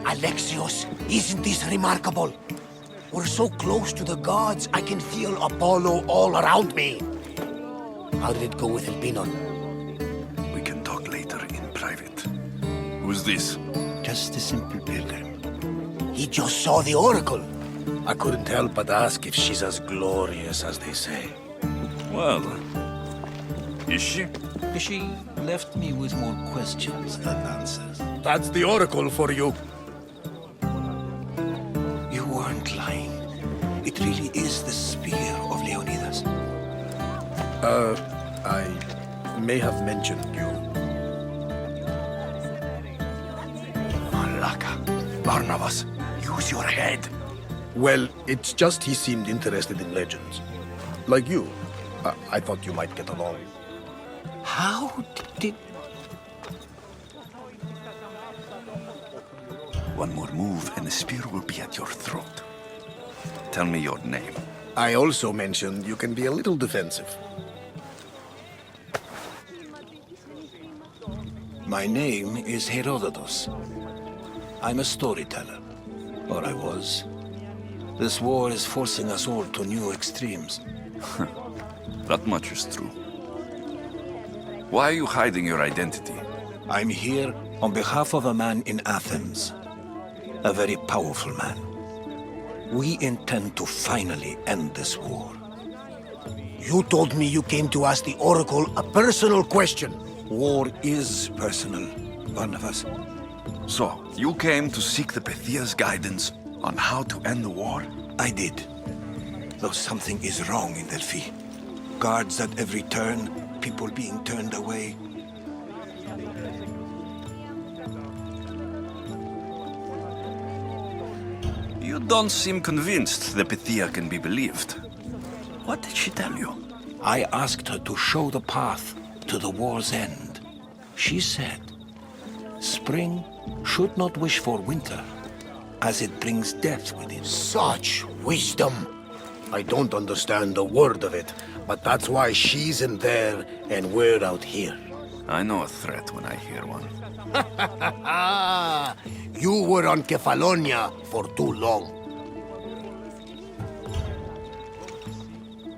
Alexios, isn't this remarkable? We're so close to the gods, I can feel Apollo all around me. How did it go with Elpinon? We can talk later in private. Who's this? Just a simple pilgrim. He just saw the oracle. I couldn't help but ask if she's as glorious as they say. Well, is she? She left me with more questions than answers. That's the oracle for you. You weren't lying. It really is the spear of Leonidas. I may have mentioned you. Malaka. Barnabas, use your head. Well, it's just he seemed interested in legends. Like you. I thought you might get along. How did... One more move and the spear will be at your throat. Tell me your name. I also mentioned you can be a little defensive. My name is Herodotus. I'm a storyteller. Or I was. This war is forcing us all to new extremes. That much is true. Why are you hiding your identity? I'm here on behalf of a man in Athens. A very powerful man. We intend to finally end this war. You told me you came to ask the oracle a personal question. War is personal, Barnabas. So, you came to seek the Pythia's guidance on how to end the war? I did. Though something is wrong in Delphi. Guards at every turn, people being turned away. You don't seem convinced the Pythia can be believed. What did she tell you? I asked her to show the path to the war's end. She said, spring should not wish for winter, as it brings death with it. Such wisdom. I don't understand a word of it, but that's why she's in there and we're out here. I know a threat when I hear one. You were on Kefalonia for too long.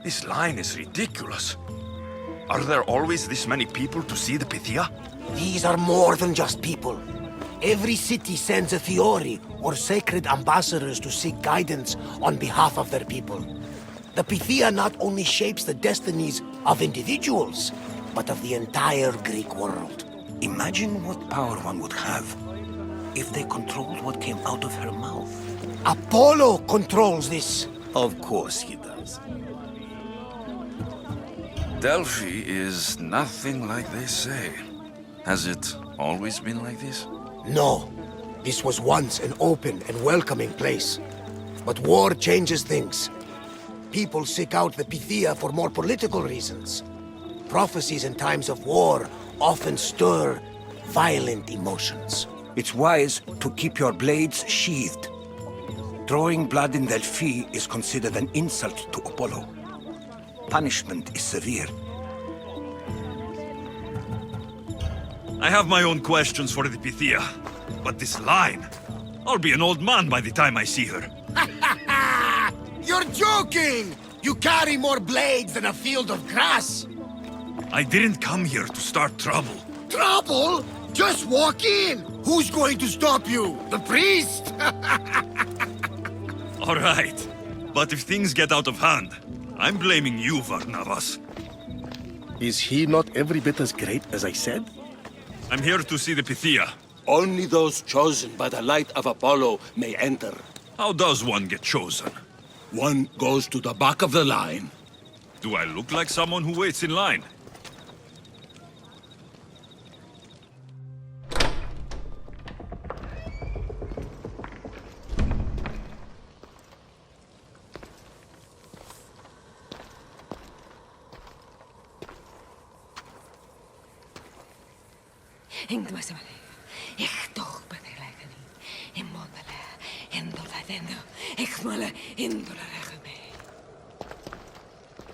This line is ridiculous. Are there always this many people to see the Pythia? These are more than just people. Every city sends a Fiori or sacred ambassadors to seek guidance on behalf of their people. The Pythia not only shapes the destinies of individuals, but of the entire Greek world. Imagine what power one would have if they controlled what came out of her mouth. Apollo controls this. Of course he does. Delphi is nothing like they say. Has it always been like this? No. This was once an open and welcoming place. But war changes things. People seek out the Pythia for more political reasons. Prophecies in times of war often stir violent emotions. It's wise to keep your blades sheathed. Drawing blood in Delphi is considered an insult to Apollo. Punishment is severe. I have my own questions for the Pythia, but this line... I'll be an old man by the time I see her. You're joking! You carry more blades than a field of grass! I didn't come here to start trouble. Trouble? Just walk in! Who's going to stop you? The priest? All right, but if things get out of hand, I'm blaming you, Varnavas. Is he not every bit as great as I said? I'm here to see the Pythia. Only those chosen by the light of Apollo may enter. How does one get chosen? One goes to the back of the line. Do I look like someone who waits in line?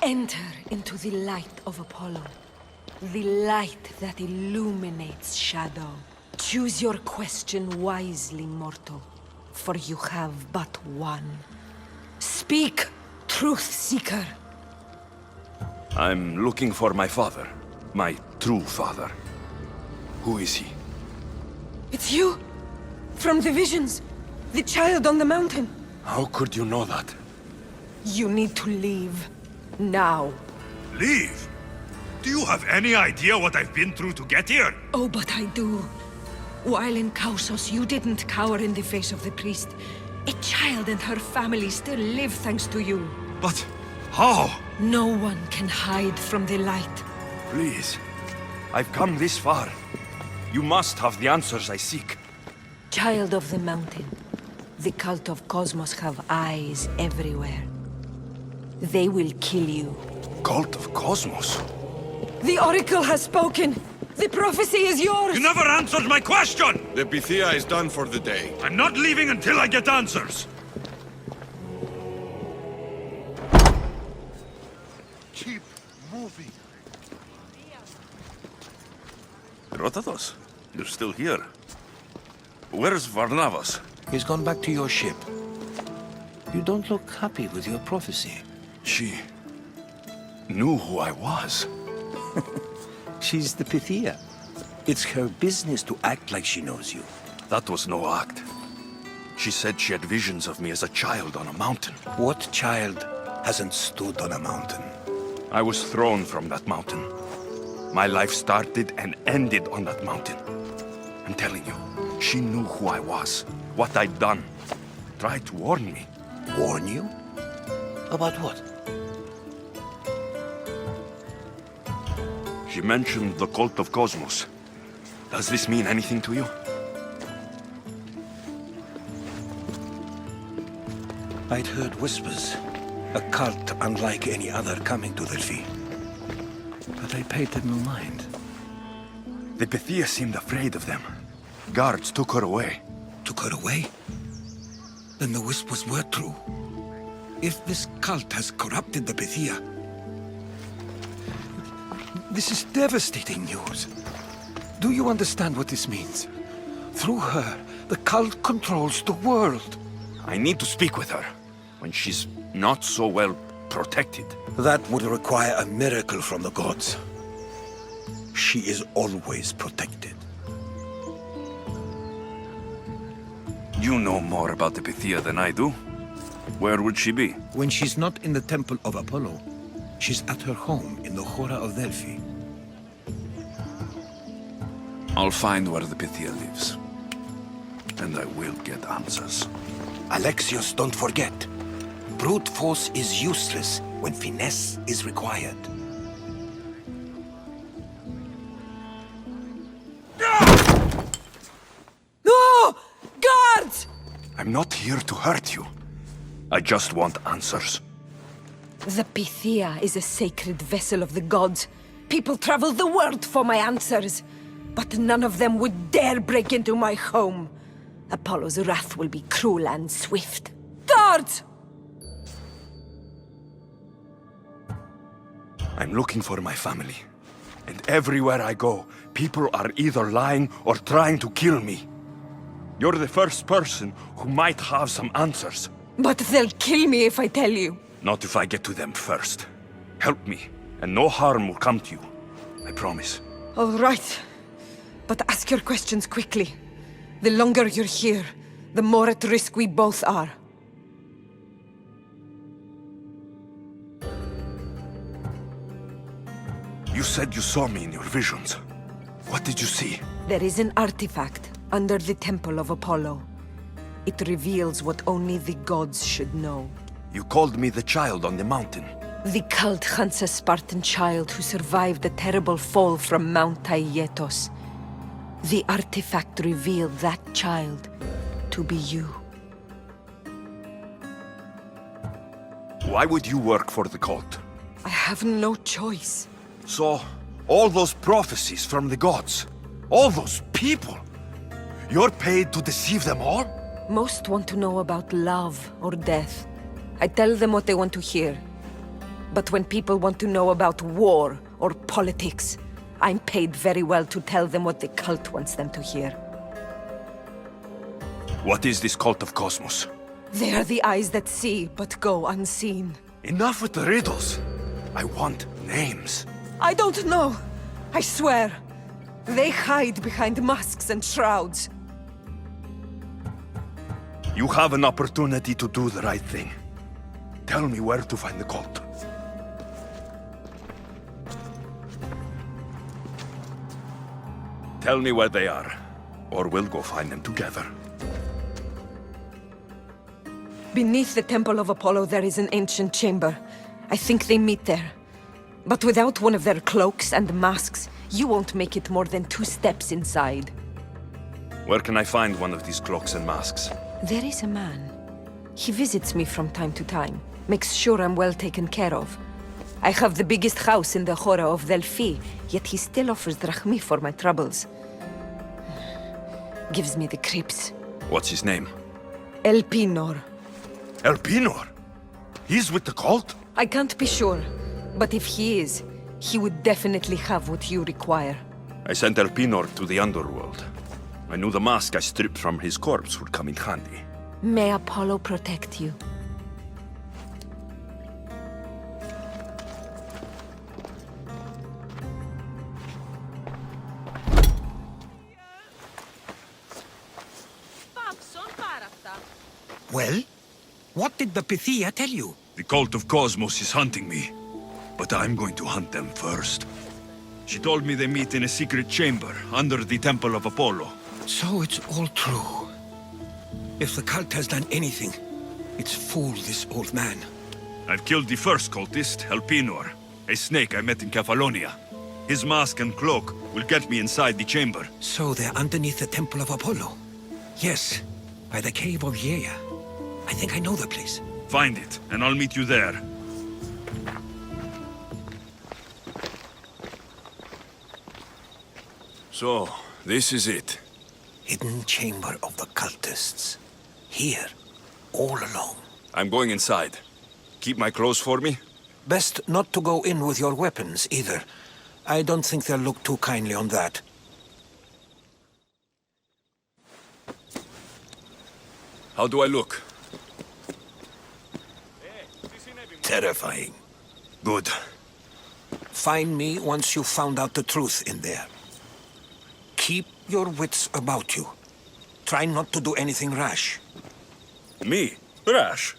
Enter into the light of Apollo, the light that illuminates shadow. Choose your question wisely, mortal, for you have but one. Speak, truth seeker. I'm looking for my father. My true father. Who is he? It's you! From the visions! The child on the mountain! How could you know that? You need to leave. Now. Leave? Do you have any idea what I've been through to get here? Oh, but I do. While in Kausos, you didn't cower in the face of the priest. A child and her family still live thanks to you. But how? No one can hide from the light. Please. I've come this far. You must have the answers I seek. Child of the mountain, the cult of Cosmos have eyes everywhere. They will kill you. Cult of Cosmos? The Oracle has spoken! The prophecy is yours! You never answered my question! The Pythia is done for the day. I'm not leaving until I get answers! Keep moving. Rotatos, you're still here. Where's Varnavas? He's gone back to your ship. You don't look happy with your prophecy. She knew who I was. She's the Pythia. It's her business to act like she knows you. That was no act. She said she had visions of me as a child on a mountain. What child hasn't stood on a mountain? I was thrown from that mountain. My life started and ended on that mountain. I'm telling you, she knew who I was, what I'd done. Tried to warn me. Warn you? About what? She mentioned the cult of Cosmos. Does this mean anything to you? I'd heard whispers. A cult unlike any other coming to Delphi. But I paid them no mind. The Pythia seemed afraid of them. Guards took her away. Took her away? Then the whispers were true. If this cult has corrupted the Pythia, this is devastating news. Do you understand what this means? Through her, the cult controls the world. I need to speak with her when she's not so well protected. That would require a miracle from the gods. She is always protected. You know more about the Pythia than I do. Where would she be? When she's not in the temple of Apollo, she's at her home in the Hora of Delphi. I'll find where the Pythia lives. And I will get answers. Alexios, don't forget. Brute force is useless when finesse is required. No! Guards! I'm not here to hurt you. I just want answers. The Pythia is a sacred vessel of the gods. People travel the world for my answers. But none of them would dare break into my home. Apollo's wrath will be cruel and swift. Guards! I'm looking for my family. And everywhere I go, people are either lying or trying to kill me. You're the first person who might have some answers. But they'll kill me if I tell you. Not if I get to them first. Help me, and no harm will come to you. I promise. All right. But ask your questions quickly. The longer you're here, the more at risk we both are. You said you saw me in your visions. What did you see? There is an artifact under the temple of Apollo. It reveals what only the gods should know. You called me the child on the mountain. The cult hunts a Spartan child who survived a terrible fall from Mount Taygetos. The artifact revealed that child to be you. Why would you work for the cult? I have no choice. So, all those prophecies from the gods, all those people, you're paid to deceive them all? Most want to know about love or death. I tell them what they want to hear. But when people want to know about war or politics, I'm paid very well to tell them what the cult wants them to hear. What is this cult of Cosmos? They are the eyes that see, but go unseen. Enough with the riddles. I want names. I don't know. I swear. They hide behind masks and shrouds. You have an opportunity to do the right thing. Tell me where to find the cult. Tell me where they are, or we'll go find them together. Beneath the Temple of Apollo there is an ancient chamber. I think they meet there. But without one of their cloaks and masks, you won't make it more than 2 steps inside. Where can I find one of these cloaks and masks? There is a man. He visits me from time to time, makes sure I'm well taken care of. I have the biggest house in the Hora of Delphi, yet he still offers drachmi for my troubles. Gives me the creeps. What's his name? Elpinor. Elpinor? He's with the cult? I can't be sure, but if he is, he would definitely have what you require. I sent Elpinor to the underworld. I knew the mask I stripped from his corpse would come in handy. May Apollo protect you. Well? What did the Pythia tell you? The cult of Cosmos is hunting me, but I'm going to hunt them first. She told me they meet in a secret chamber under the Temple of Apollo. So it's all true. If the cult has done anything, it's fooled this old man. I've killed the first cultist, Elpinor, a snake I met in Kefalonia. His mask and cloak will get me inside the chamber. So they're underneath the Temple of Apollo? Yes, by the cave of Yea. I think I know the place. Find it, and I'll meet you there. So, this is it. Hidden chamber of the cultists. Here, all alone. I'm going inside. Keep my clothes for me? Best not to go in with your weapons, either. I don't think they'll look too kindly on that. How do I look? Terrifying. Good. Find me once you've found out the truth in there. Keep your wits about you. Try not to do anything rash. Me? Rash?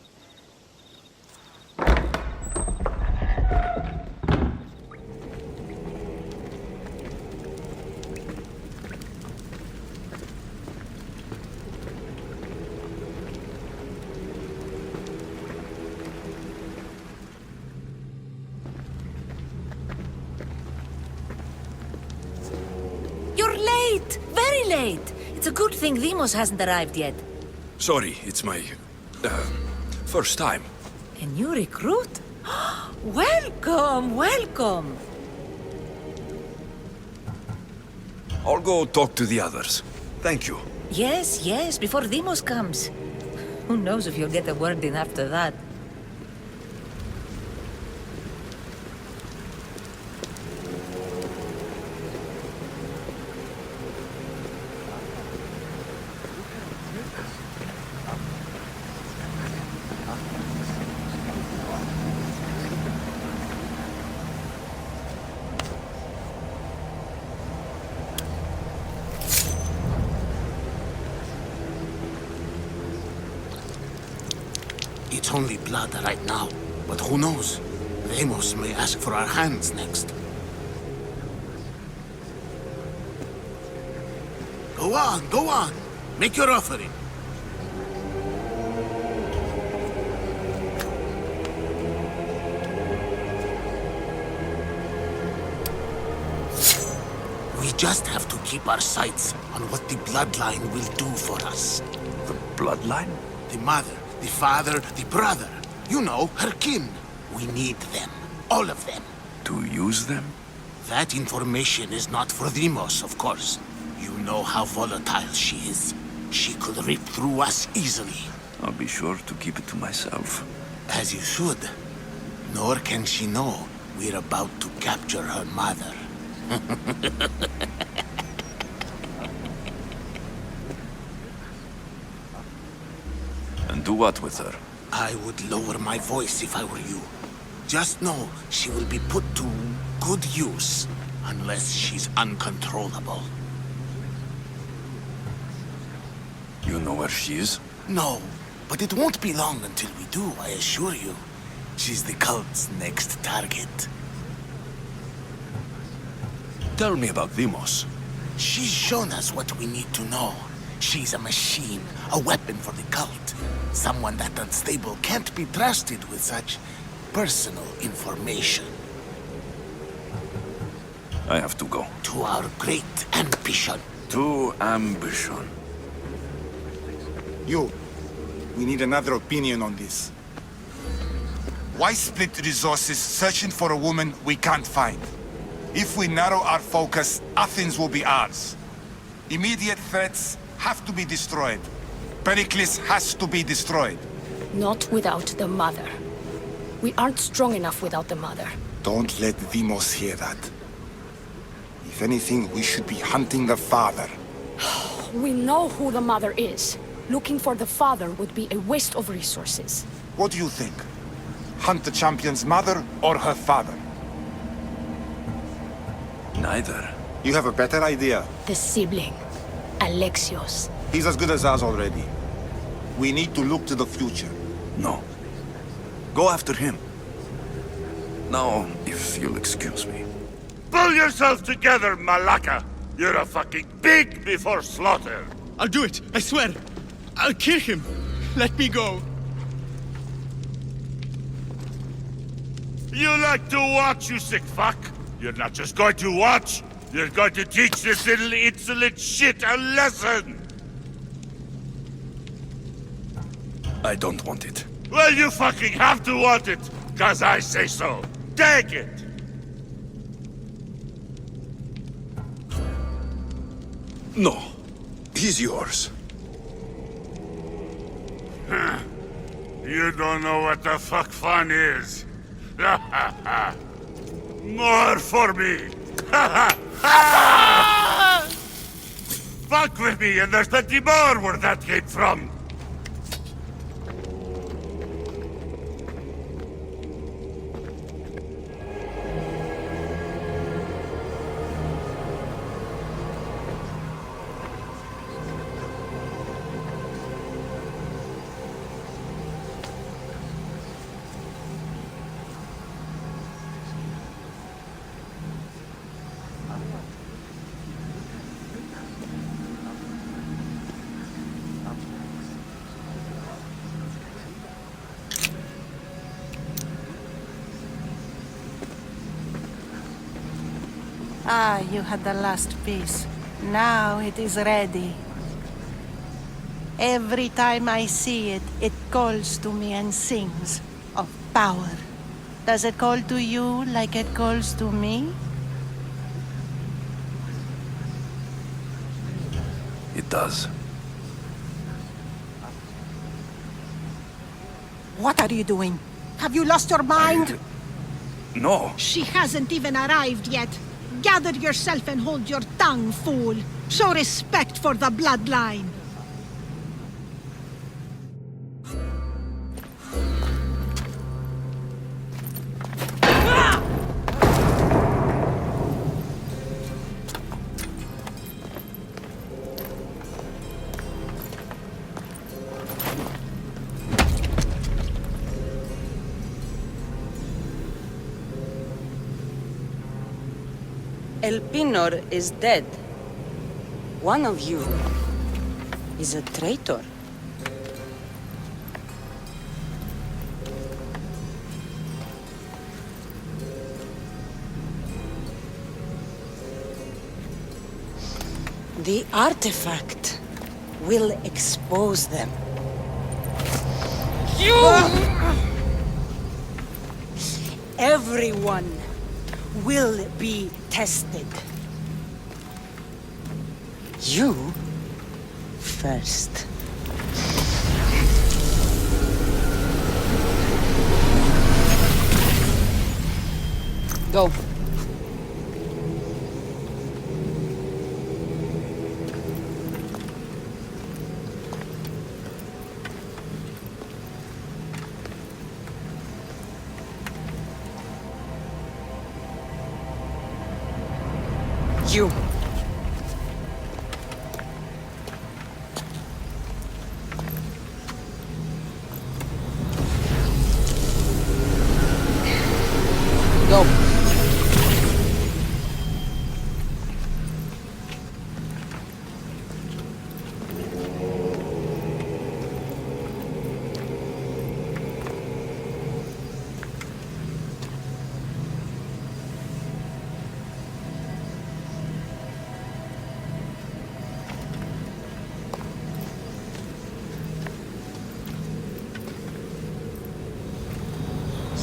You're late! Very late! It's a good thing Demos hasn't arrived yet. Sorry, it's my... first time. A new recruit? Welcome, welcome! I'll go talk to the others. Thank you. Yes, yes, before Demos comes. Who knows if you'll get a word in after that. It's only blood right now, but who knows? Ramos may ask for our hands next. Go on, go on. Make your offering. We just have to keep our sights on what the bloodline will do for us. The bloodline? The mother, the father, the brother. You know, her kin. We need them. All of them. To use them? That information is not for Demos, of course. You know how volatile she is. She could rip through us easily. I'll be sure to keep it to myself. As you should. Nor can she know we're about to capture her mother. And do what with her? I would lower my voice if I were you. Just know she will be put to good use, unless she's uncontrollable. You know where she is? No, but it won't be long until we do, I assure you. She's the cult's next target. Tell me about Demos. She's shown us what we need to know. She's a machine, a weapon for the cult. Someone that unstable can't be trusted with such personal information. I have to go. To our great ambition. To ambition. You, we need another opinion on this. Why split resources searching for a woman we can't find? If we narrow our focus, Athens will be ours. Immediate threats have to be destroyed. Pericles has to be destroyed. Not without the mother. We aren't strong enough without the mother. Don't let Demos hear that. If anything, we should be hunting the father. We know who the mother is. Looking for the father would be a waste of resources. What do you think? Hunt the champion's mother or her father? Neither. You have a better idea. The sibling, Alexios. He's as good as ours already. We need to look to the future. No. Go after him. Now, if you'll excuse me. Pull yourself together, Malaka! You're a fucking pig before slaughter! I'll do it, I swear. I'll kill him. Let me go. You like to watch, you sick fuck? You're not just going to watch, you're going to teach this little insolent shit a lesson! I don't want it. Well, you fucking have to want it, 'cause I say so. Take it! No. He's yours. You don't know what the fuck fun is. More for me! Fuck with me and there's plenty more where that came from! Ah, you had the last piece. Now it is ready. Every time I see it, it calls to me and sings of power. Does it call to you like it calls to me? It does. What are you doing? Have you lost your mind? No. She hasn't even arrived yet. Gather yourself and hold your tongue, fool. Show respect for the bloodline. El Pinor is dead. One of you is a traitor. The artifact will expose them. Everyone will be tested. You first. Go. You. Go.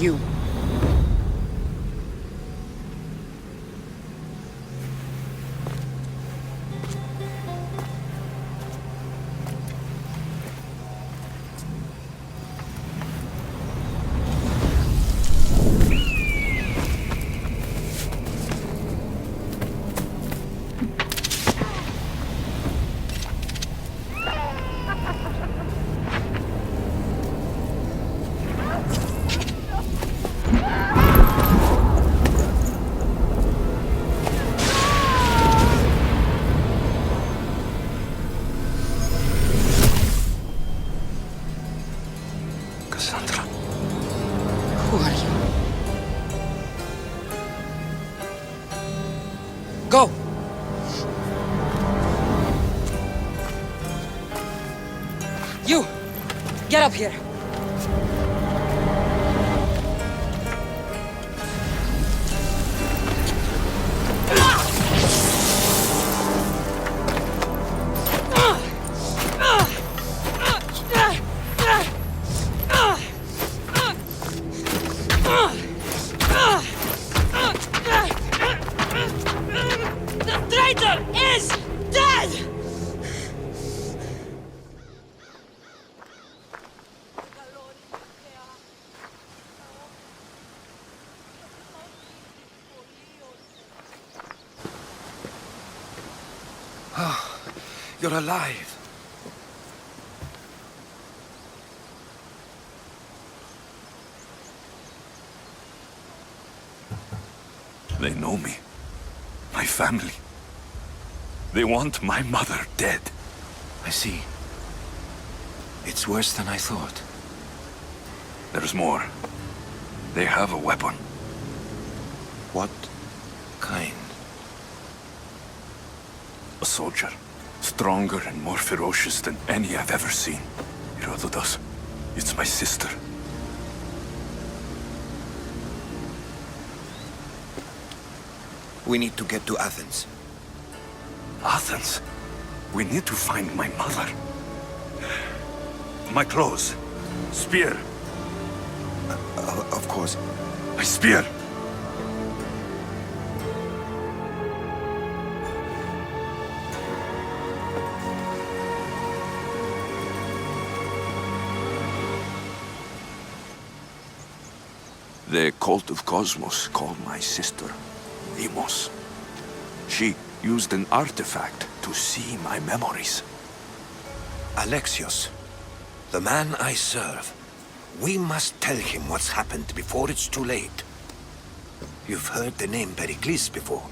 You. Who are you? Go! You! Get up here! You're alive. They know me. My family. They want my mother dead. I see. It's worse than I thought. There's more. They have a weapon. What kind? A soldier. Stronger and more ferocious than any I've ever seen. Herodotus, it's my sister. We need to get to Athens. Athens? We need to find my mother. My clothes. Spear. Of course. My spear! The cult of Cosmos called my sister Demos. She used an artifact to see my memories. Alexios, the man I serve. We must tell him what's happened before it's too late. You've heard the name Pericles before.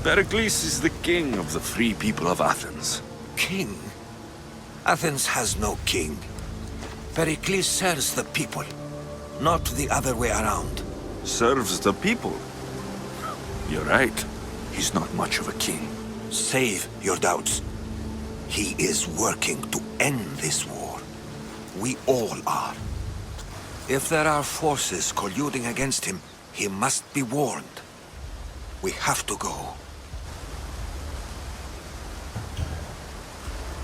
Pericles is the king of the free people of Athens. King? Athens has no king. Pericles serves the people, not the other way around. Serves the people? You're right. He's not much of a king. Save your doubts. He is working to end this war. We all are. If there are forces colluding against him, he must be warned. We have to go.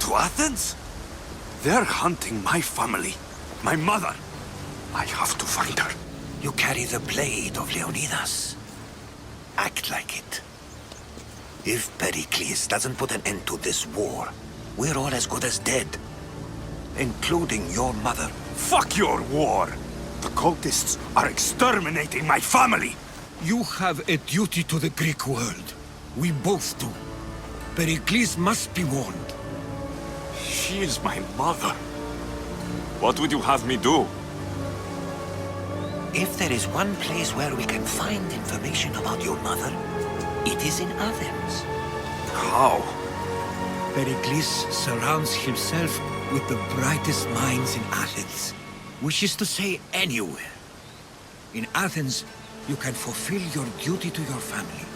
To Athens? They're hunting my family, my mother. I have to find her. You carry the blade of Leonidas. Act like it. If Pericles doesn't put an end to this war, we're all as good as dead. Including your mother. Fuck your war! The cultists are exterminating my family! You have a duty to the Greek world. We both do. Pericles must be warned. She is my mother. What would you have me do? If there is one place where we can find information about your mother, it is in Athens. How? Pericles surrounds himself with the brightest minds in Athens. Which is to say, anywhere. In Athens, you can fulfill your duty to your family.